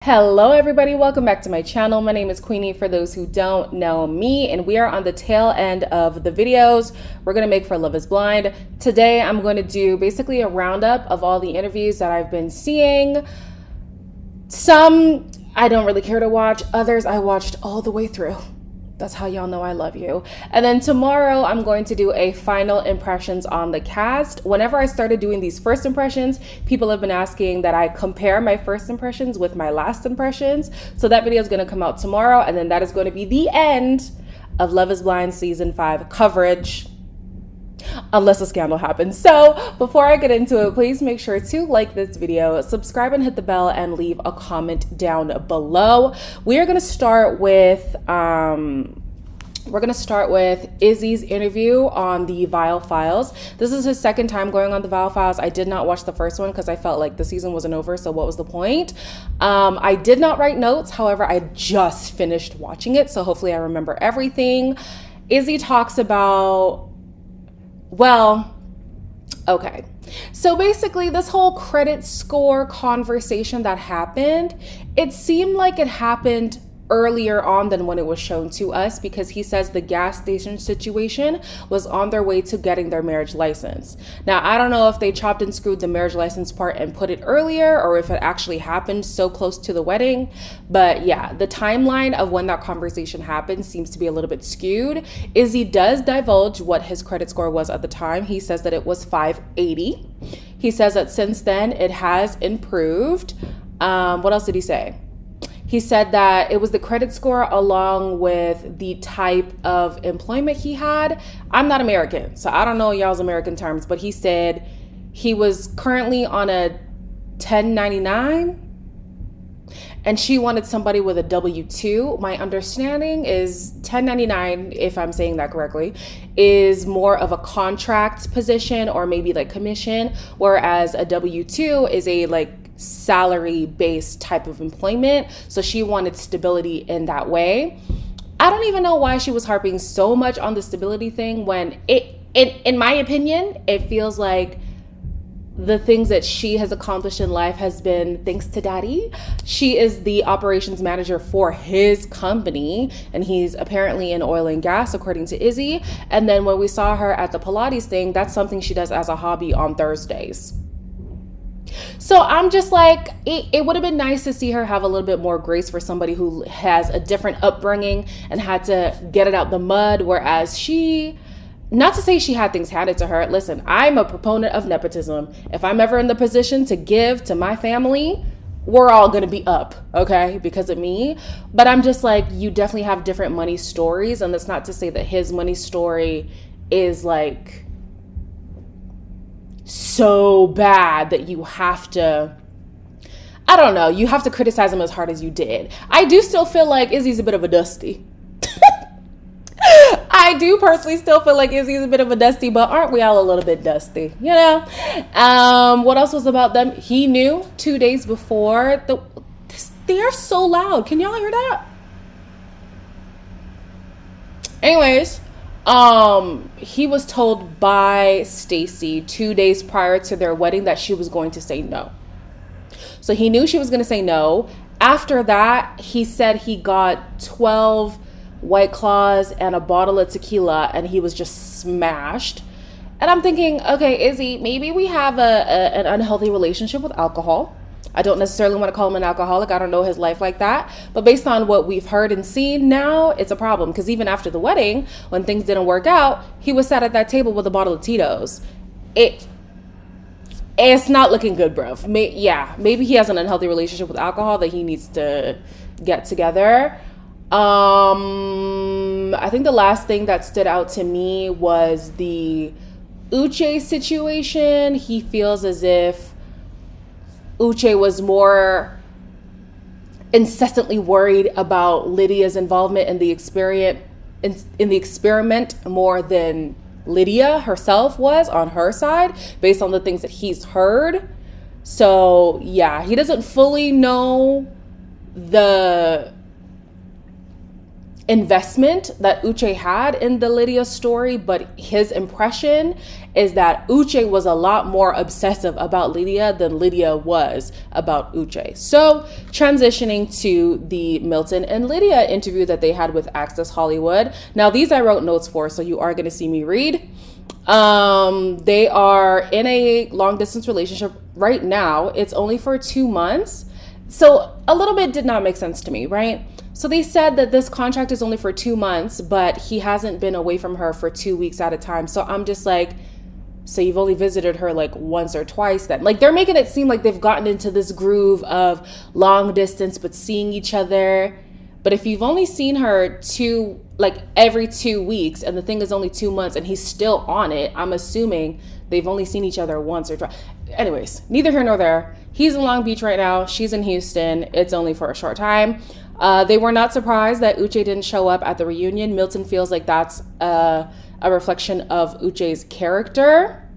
Hello everybody, welcome back to my channel. My name is Queenie for those who don't know me, and we are on the tail end of the videos we're going to make for Love is Blind. Today I'm going to do basically a roundup of all the interviews that I've been seeing. Some I don't really care to watch, others I watched all the way through. That's how y'all know I love you. And then tomorrow I'm going to do a final impressions on the cast. Whenever I started doing these first impressions, people have been asking that I compare my first impressions with my last impressions. So that video is going to come out tomorrow, and then that is going to be the end of Love is Blind season 5 coverage, unless a scandal happens. So before I get into it, please make sure to like this video, subscribe and hit the bell, and leave a comment down below. We are going to start with Izzy's interview on the Vile Files. This is his second time going on the Vile Files. I did not watch the first one because I felt like the season wasn't over, so what was the point? I did not write notes. However, I just finished watching it, so hopefully I remember everything. Izzy talks about, well, okay. So basically this whole credit score conversation that happened, it seemed like it happened earlier on than when it was shown to us, because he says the gas station situation was on their way to getting their marriage license. Now, I don't know if they chopped and screwed the marriage license part and put it earlier, or if it actually happened so close to the wedding. But yeah, the timeline of when that conversation happened seems to be a little bit skewed. Izzy does divulge what his credit score was at the time. He says that it was 580. He says that since then it has improved. What else did he say? He said that it was the credit score along with the type of employment he had. I'm not American, so I don't know y'all's American terms, but he said he was currently on a 1099 and she wanted somebody with a W-2. My understanding is 1099, if I'm saying that correctly, is more of a contract position or maybe like commission, whereas a W-2 is a like salary-based type of employment. So she wanted stability in that way. I don't even know why she was harping so much on the stability thing when in my opinion, it feels like the things that she has accomplished in life has been thanks to daddy. She is the operations manager for his company, and he's apparently in oil and gas, according to Izzy. And then when we saw her at the Pilates thing, that's something she does as a hobby on Thursdays. So I'm just like, it would have been nice to see her have a little bit more grace for somebody who has a different upbringing and had to get it out the mud, whereas she, not to say she had things handed to her. Listen, I'm a proponent of nepotism. If I'm ever in the position to give to my family, we're all going to be up, okay, because of me. But I'm just like, you definitely have different money stories, and that's not to say that his money story is like so bad that you have to, I don't know, you have to criticize him as hard as you did. I do still feel like Izzy's a bit of a dusty. I do personally still feel like Izzy's a bit of a dusty, but aren't we all a little bit dusty, you know? What else was about them? He knew 2 days before. They are so loud. Can y'all hear that? Anyways, he was told by Stacy 2 days prior to their wedding that she was going to say no. So he knew she was going to say no. After that, he said he got 12 White Claws and a bottle of tequila, and he was just smashed. And I'm thinking, okay, Izzy, maybe we have an unhealthy relationship with alcohol. I don't necessarily want to call him an alcoholic. I don't know his life like that. But based on what we've heard and seen now, it's a problem. Because even after the wedding, when things didn't work out, he was sat at that table with a bottle of Tito's. It's not looking good, bruv. Maybe he has an unhealthy relationship with alcohol that he needs to get together. I think the last thing that stood out to me was the Uche situation. He feels as if Uche was more incessantly worried about Lydia's involvement in the experiment more than Lydia herself was on her side, based on the things that he's heard. So yeah, he doesn't fully know the investment that Uche had in the Lydia story, but his impression is that Uche was a lot more obsessive about Lydia than Lydia was about Uche. So transitioning to the Milton and Lydia interview that they had with Access Hollywood. Now these I wrote notes for, so you are going to see me read. They are in a long distance relationship right now. It's only for 2 months. So a little bit did not make sense to me, right? So they said that this contract is only for 2 months, but he hasn't been away from her for 2 weeks at a time. So I'm just like, so you've only visited her like once or twice then? Like they're making it seem like they've gotten into this groove of long distance, but seeing each other. But if you've only seen her every 2 weeks, and the thing is only 2 months and he's still on it, I'm assuming they've only seen each other once or twice. Anyways, neither here nor there. He's in Long Beach right now. She's in Houston. It's only for a short time. They were not surprised that Uche didn't show up at the reunion. Milton feels like that's a reflection of Uche's character.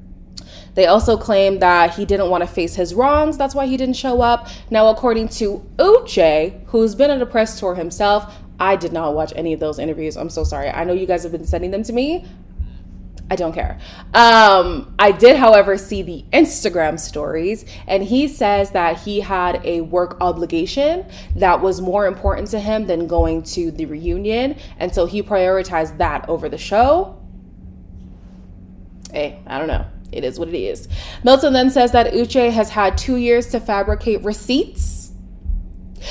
They also claim that he didn't want to face his wrongs. That's why he didn't show up. Now, according to Uche, who's been on a press tour himself, I did not watch any of those interviews. I'm so sorry. I know you guys have been sending them to me. I don't care. I did, however, see the Instagram stories, and he says that he had a work obligation that was more important to him than going to the reunion, and so he prioritized that over the show. Hey, I don't know. It is what it is. Milton then says that Uche has had 2 years to fabricate receipts.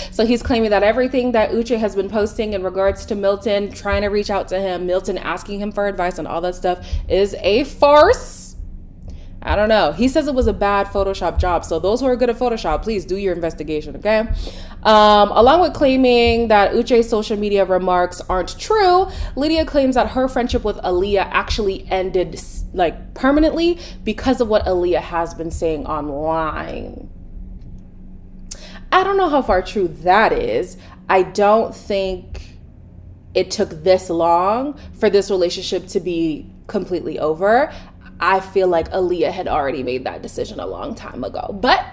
So he's claiming that everything that Uche has been posting in regards to Milton, trying to reach out to him, Milton asking him for advice and all that stuff is a farce. I don't know. He says it was a bad Photoshop job. So those who are good at Photoshop, please do your investigation, okay? Along with claiming that Uche's social media remarks aren't true, Lydia claims that her friendship with Aaliyah actually ended like permanently because of what Aaliyah has been saying online. I don't know how far true that is. I don't think it took this long for this relationship to be completely over. I feel like Aaliyah had already made that decision a long time ago. But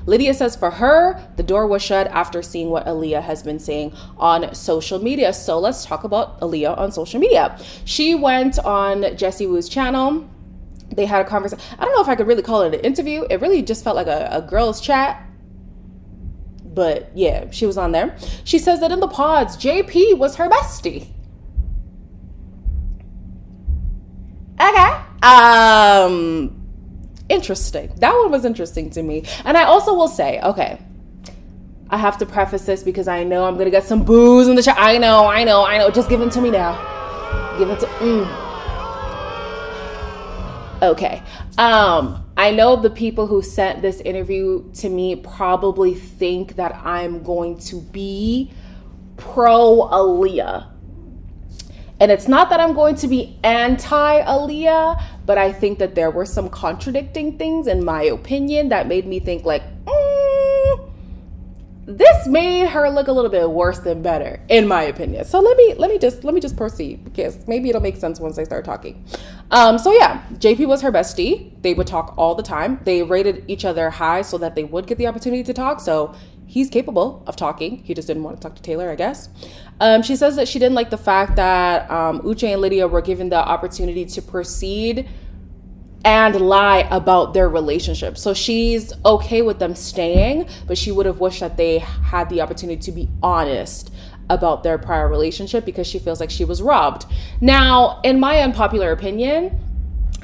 Lydia says for her, the door was shut after seeing what Aaliyah has been saying on social media. So let's talk about Aaliyah on social media. She went on Jessie Woo's channel. They had a conversation. I don't know if I could really call it an interview. It really just felt like a girl's chat. But yeah, she was on there. She says that in the pods, JP was her bestie. Okay. Interesting. That one was interesting to me. And I also will say, okay, I have to preface this because I know I'm going to get some boos in the chat. I know. Just give it to me now. Give it to... Okay. I know the people who sent this interview to me probably think that I'm going to be pro Aaliyah. And it's not that I'm going to be anti Aaliyah, but I think that there were some contradicting things in my opinion that made me think like, this made her look a little bit worse than better, in my opinion. So let me just proceed because maybe it'll make sense once I start talking. So yeah, JP was her bestie. They would talk all the time. They rated each other high so that they would get the opportunity to talk. So he's capable of talking. He just didn't want to talk to Taylor, I guess. She says that she didn't like the fact that Uche and Lydia were given the opportunity to proceed and lie about their relationship. So she's okay with them staying, but she would have wished that they had the opportunity to be honest about their prior relationship because she feels like she was robbed. Now, in my unpopular opinion,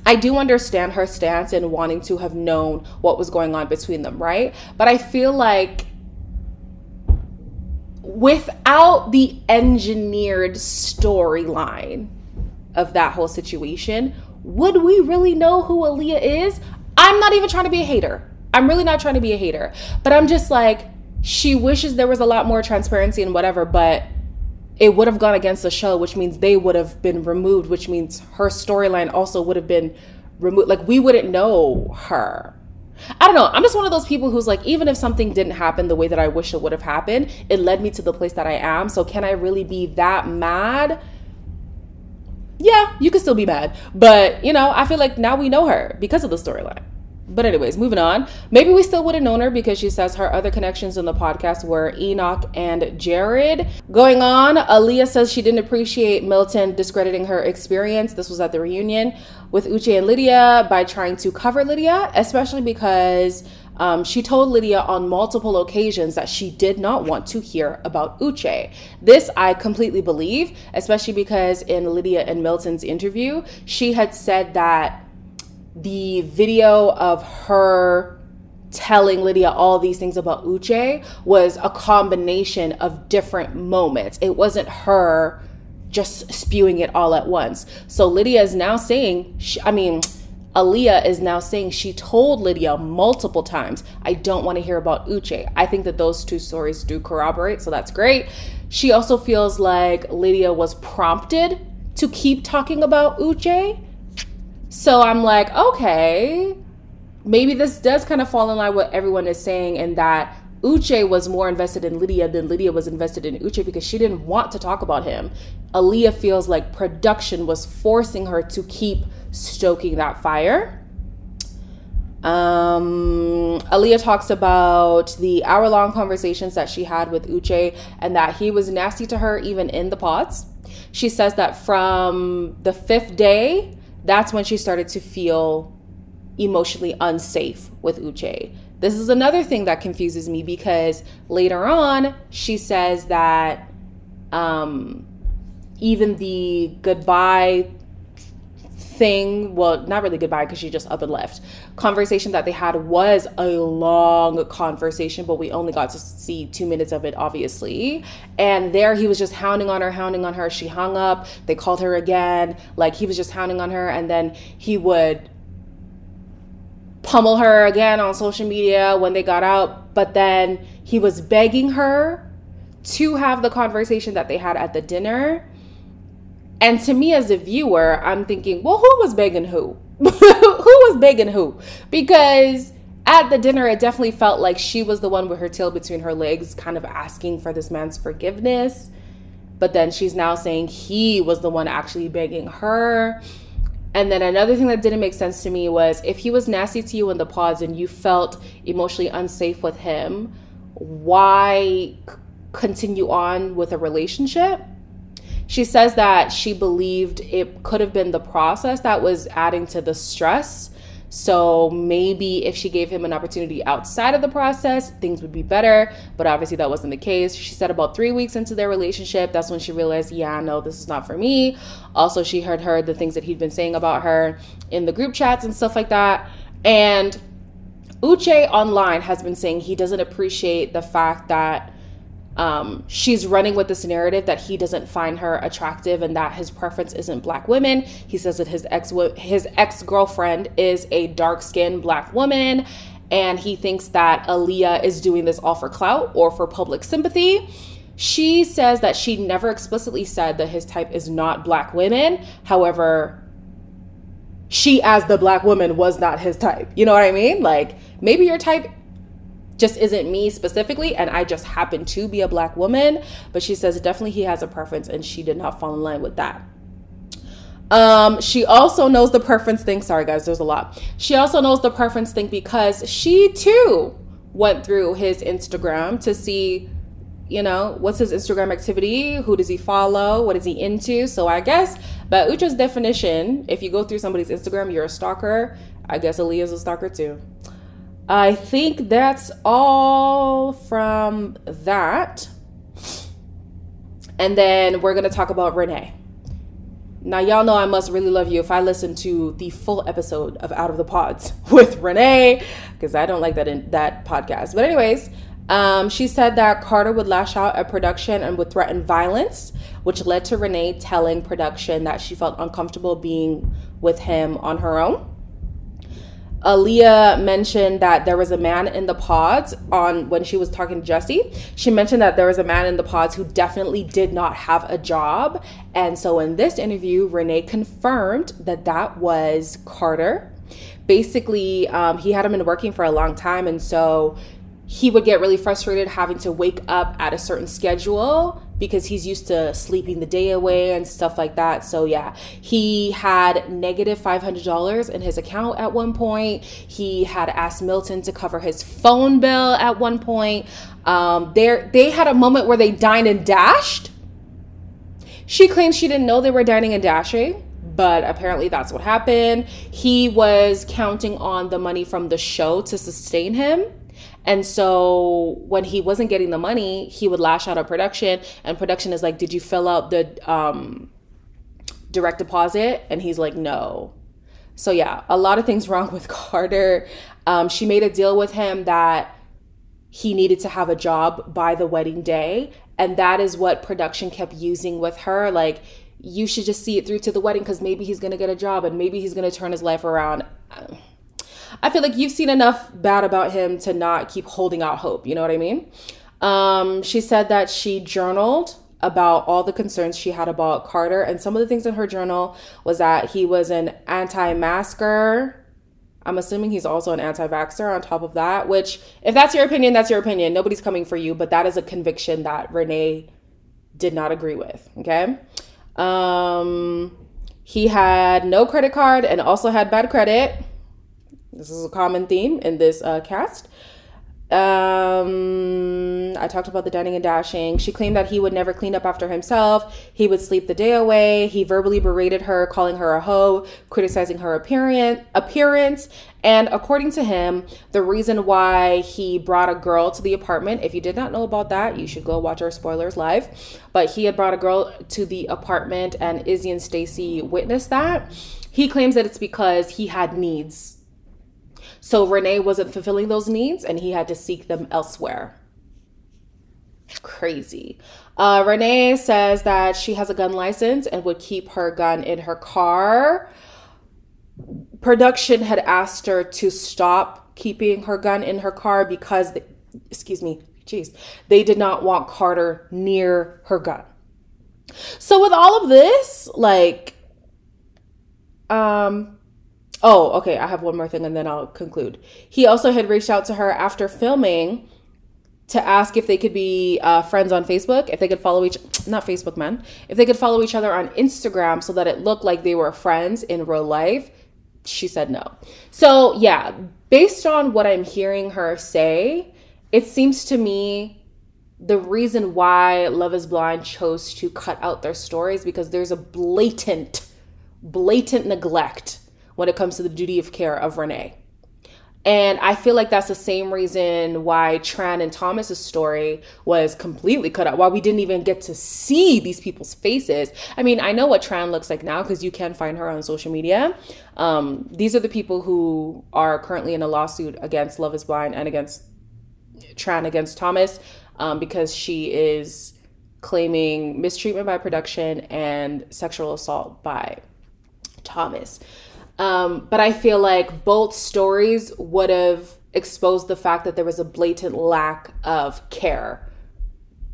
I do understand her stance in wanting to have known what was going on between them, right? But I feel like without the engineered storyline of that whole situation, would we really know who Aaliyah is? I'm not even trying to be a hater. I'm really not trying to be a hater. But I'm just like, she wishes there was a lot more transparency and whatever, but it would have gone against the show, which means they would have been removed, which means her storyline also would have been removed. Like, we wouldn't know her. I don't know. I'm just one of those people who's like, even if something didn't happen the way that I wish it would have happened, it led me to the place that I am. So can I really be that mad? Yeah, you can still be mad. But, you know, I feel like now we know her because of the storyline. But anyways, moving on. Maybe we still would have known her because she says her other connections in the podcast were Enoch and Jared. Going on, Aaliyah says she didn't appreciate Milton discrediting her experience. This was at the reunion with Uche and Lydia by trying to cover Lydia, especially because she told Lydia on multiple occasions that she did not want to hear about Uche. This I completely believe, especially because in Lydia and Milton's interview, she had said that the video of her telling Lydia all these things about Uche was a combination of different moments. It wasn't her just spewing it all at once. So Lydia is now saying, Aaliyah is now saying she told Lydia multiple times, I don't want to hear about Uche. I think that those two stories do corroborate, so that's great. She also feels like Lydia was prompted to keep talking about Uche. So I'm like, okay, maybe this does kind of fall in line with what everyone is saying, and that Uche was more invested in Lydia than Lydia was invested in Uche because she didn't want to talk about him. Aaliyah feels like production was forcing her to keep stoking that fire. Aaliyah talks about the hour-long conversations that she had with Uche and that he was nasty to her even in the pods. She says that from the 5th day, that's when she started to feel emotionally unsafe with Uche. This is another thing that confuses me because later on, she says that even the goodbye thing, well, not really goodbye because she just up and left, conversation that they had was a long conversation, but we only got to see 2 minutes of it, obviously. And there he was just hounding on her. She hung up. They called her again. Like, he was just hounding on her. And then he would pummel her again on social media when they got out. But then he was begging her to have the conversation that they had at the dinner. And to me as a viewer, I'm thinking, well, who was begging who? Who was begging who? Because at the dinner, it definitely felt like she was the one with her tail between her legs, kind of asking for this man's forgiveness. But then she's now saying he was the one actually begging her. And then another thing that didn't make sense to me was if he was nasty to you in the pods and you felt emotionally unsafe with him, why continue on with a relationship? She says that she believed it could have been the process that was adding to the stress. So maybe if she gave him an opportunity outside of the process, things would be better. But obviously that wasn't the case. She said about 3 weeks into their relationship, that's when she realized, yeah, no, this is not for me. Also, she had heard the things that he'd been saying about her in the group chats and stuff like that. And Uche online has been saying he doesn't appreciate the fact that she's running with this narrative that he doesn't find her attractive and that his preference isn't black women. He says that his ex-girlfriend is a dark-skinned black woman, and he thinks that Aaliyah is doing this all for clout or for public sympathy. She says that she never explicitly said that his type is not black women. However, she as the black woman was not his type. You know what I mean? Like, maybe your type just isn't me specifically, and I just happen to be a black woman. But she says definitely he has a preference, and she did not fall in line with that. She also knows the preference thing. Sorry guys, there's a lot. She also knows the preference thing because she too went through his Instagram to see, you know, what's his Instagram activity, who does he follow, what is he into. So I guess by Uche's definition, if you go through somebody's Instagram, you're a stalker. I guess Aaliyah's a stalker too. I think that's all from that. And then we're going to talk about Renee. Now, y'all know I must really love you if I listen to the full episode of Out of the Pods with Renee, because I don't like that in that podcast. But anyways, she said that Carter would lash out at production and would threaten violence, which led to Renee telling production that she felt uncomfortable being with him on her own. Aaliyah mentioned that there was a man in the pods when she was talking to Jesse. She mentioned that there was a man in the pods who definitely did not have a job. And so in this interview, Renee confirmed that that was Carter. Basically, he hadn't been working for a long time. And so he would get really frustrated having to wake up at a certain schedule because he's used to sleeping the day away and stuff like that. So yeah, he had negative $500 in his account at one point. He had asked Milton to cover his phone bill at one point. They had a moment where they dined and dashed. She claims she didn't know they were dining and dashing, but apparently that's what happened. He was counting on the money from the show to sustain him. And so when he wasn't getting the money, he would lash out at production. And production is like, did you fill out the direct deposit? And he's like, no. So yeah, a lot of things wrong with Carter. She made a deal with him that he needed to have a job by the wedding day. And that is what production kept using with her. Like, you should just see it through to the wedding because maybe he's going to get a job and maybe he's going to turn his life around. I feel like you've seen enough bad about him to not keep holding out hope. You know what I mean? She said that she journaled about all the concerns she had about Carter. And some of the things in her journal was that he was an anti-masker. I'm assuming he's also an anti-vaxxer on top of that, which if that's your opinion, that's your opinion. Nobody's coming for you. But that is a conviction that Renee did not agree with. Okay. He had no credit card and also had bad credit. This is a common theme in this cast. I talked about the dining and dashing. She claimed that he would never clean up after himself. He would sleep the day away. He verbally berated her, calling her a hoe, criticizing her appearance. And according to him, the reason why he brought a girl to the apartment, if you did not know about that, you should go watch our spoilers live. But he had brought a girl to the apartment and Izzy and Stacy witnessed that. He claims that it's because he had needs. So Renee wasn't fulfilling those needs and he had to seek them elsewhere. Crazy. Renee says that she has a gun license and would keep her gun in her car. Production had asked her to stop keeping her gun in her car because, they did not want Carter near her gun. So with all of this, oh, okay, I have one more thing and then I'll conclude. He also had reached out to her after filming to ask if they could be friends on Facebook, if they could follow if they could follow each other on Instagram so that it looked like they were friends in real life. She said no. So yeah, based on what I'm hearing her say, it seems to me the reason why Love is Blind chose to cut out their stories because there's a blatant neglect when it comes to the duty of care of Renee. And I feel like that's the same reason why Tran and Thomas's story was completely cut out, why we didn't even get to see these people's faces. I mean, I know what Tran looks like now because you can find her on social media. These are the people who are currently in a lawsuit against Love is Blind and against Tran against Thomas because she is claiming mistreatment by production and sexual assault by Thomas. But I feel like both stories would have exposed the fact that there was a blatant lack of care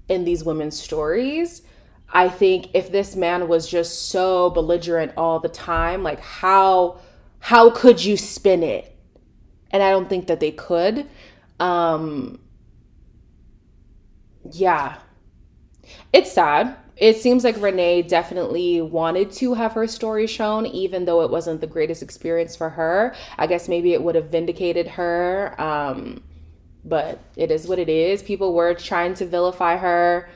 in these women's stories. I think if this man was just so belligerent all the time, like how could you spin it? And I don't think that they could. Yeah, it's sad. It seems like Renee definitely wanted to have her story shown, even though it wasn't the greatest experience for her. I guess maybe it would have vindicated her, but it is what it is. People were trying to vilify her,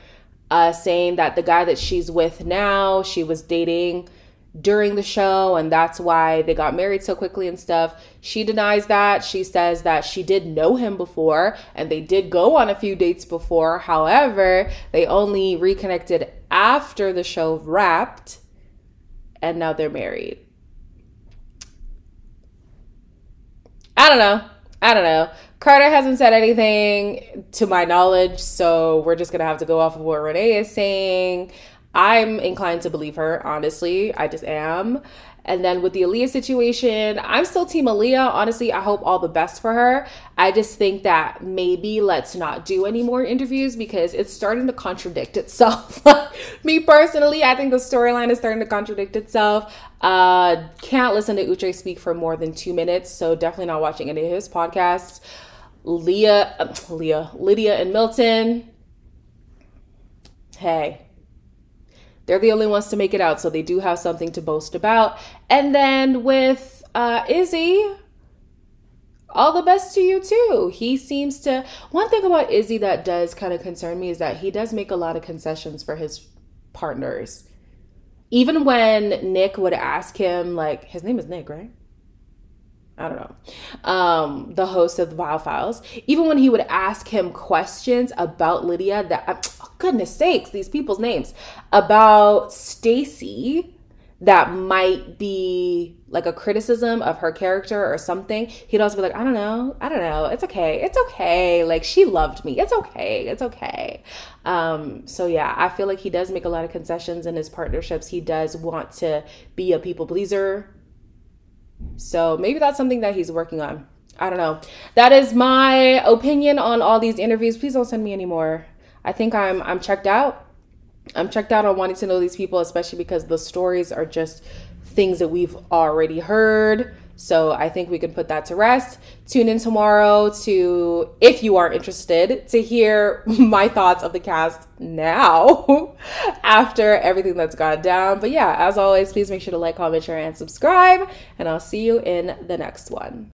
saying that the guy that she's with now, she was dating during the show, and that's why they got married so quickly and stuff. She denies that. She says that she did know him before, and they did go on a few dates before. However, they only reconnected after the show wrapped, and now they're married. I don't know. Carter hasn't said anything to my knowledge, so we're just gonna have to go off of what Renee is saying. I'm inclined to believe her, honestly. I just am. And then with the Aaliyah situation, I'm still team Aaliyah. Honestly, I hope all the best for her. I just think that maybe let's not do any more interviews because it's starting to contradict itself. Me personally, I think the storyline is starting to contradict itself. Can't listen to Uche speak for more than 2 minutes, so definitely not watching any of his podcasts. Lydia and Milton. Hey, they're the only ones to make it out, so they do have something to boast about. And then with Izzy, all the best to you too. He seems to, one thing about Izzy that does kind of concern me is that he does make a lot of concessions for his partners. Even when Nick would ask him, like, his name is Nick, right? I don't know. The host of the Vile Files. Even when he would ask him questions about Lydia, that, oh, goodness sakes, these people's names, about Stacy, that might be like a criticism of her character or something, he'd also be like, I don't know, it's okay, like, she loved me, it's okay. So yeah, I feel like he does make a lot of concessions in his partnerships. He does want to be a people pleaser, so maybe that's something that he's working on. I don't know. That is my opinion on all these interviews. Please don't send me any more. I think I'm checked out. I'm checked out on wanting to know these people, especially because the stories are just things that we've already heard. So I think we can put that to rest. Tune in tomorrow to, if you are interested, to hear my thoughts of the cast now after everything that's gone down. But yeah, as always, please make sure to like, comment, share, and subscribe. And I'll see you in the next one.